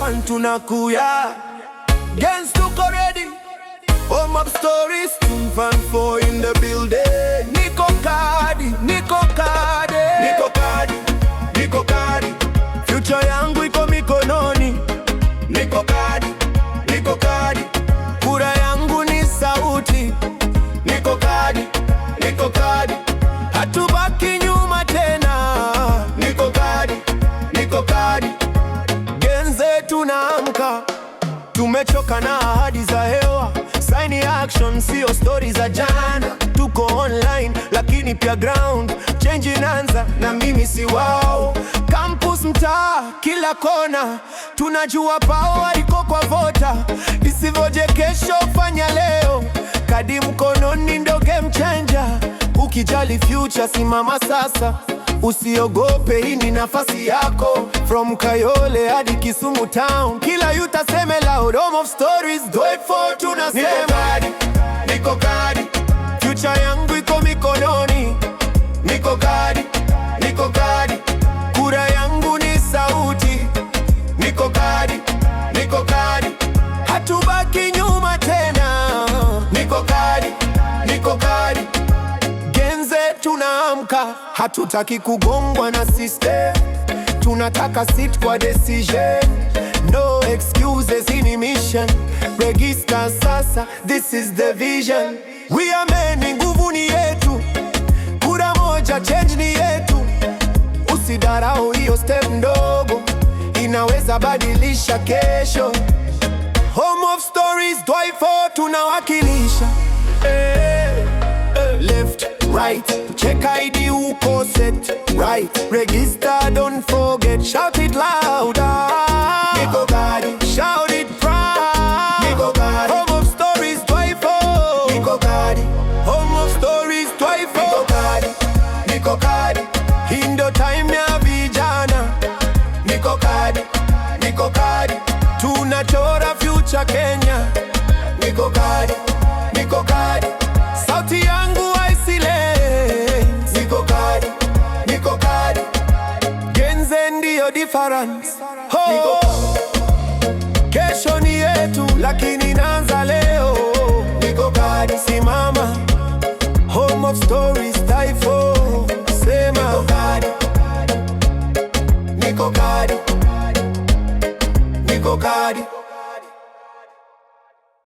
one tunakuya. Gens tuko ready. Home of stories 254 in the building. Niko Kadi, Niko Kadi, Niko Kadi, Niko Kadi. Future yangu iko mikononi. Niko Kadi, Niko Kadi. Kura yangu ni sauti. Niko Kadi, Niko Kadi. Hatubaki nyuma tena. Niko Kadi, Niko Kadi. Genze tunaamka. Tumechoka na ahadi za hewa. Sign action, sio stories za jana. Tuko online, lakini pia ground. Change inaanza, na mimi si wao. Campus, mtaa, kila kona. Tunajua power iko kwa vota. Isivoje kesho, fanya leo. Kadi mkononi ndo game changer. Ukijali future, simama sasa. Usiogope, hii ni nafasi yako. From Kayole hadi Kisumu town, kila youth aseme loud. Home of stories 254 tunasema. Niko Kadi, Niko Kadi. Future yangu iko mikononi. Niko Kadi, Niko Kadi. Kura yangu ni sauti. Niko Kadi, Niko Kadi. Hatubaki nyuma tena. Niko Kadi, Niko Kadi. Genze tunaamka, hatutaki kugongwa na system. Tunataka sit kwa decision. No excuses, ini mission. Register sasa, this is the vision. We are men, nguvu ni yetu. Kura moja, change ni yetu. Usidarau hiyo step ndogo, inaweza badilisha kesho. Home of stories 254 tunawakilisha. Left, right, check ID uko set right. Register, don't forget, shout it louder. Niko Kadi, shout it proud. Niko Kadi, home of stories 254. Niko Kadi, home of stories 254. Niko Kadi, Niko Kadi. Hii ndo time ya vijana. Niko Kadi, Niko Kadi. Tunachora future Kenya. Niko Kadi, Niko Kadi. Sauti yangu Niko Kadi, Niko Kadi. Genze ndiyo difference. Oh, kesho ni yetu, lakini inaanza leo. Niko Kadi, simama. Home of stories 254. Sema Niko Kadi, Niko Kadi, Niko Kadi.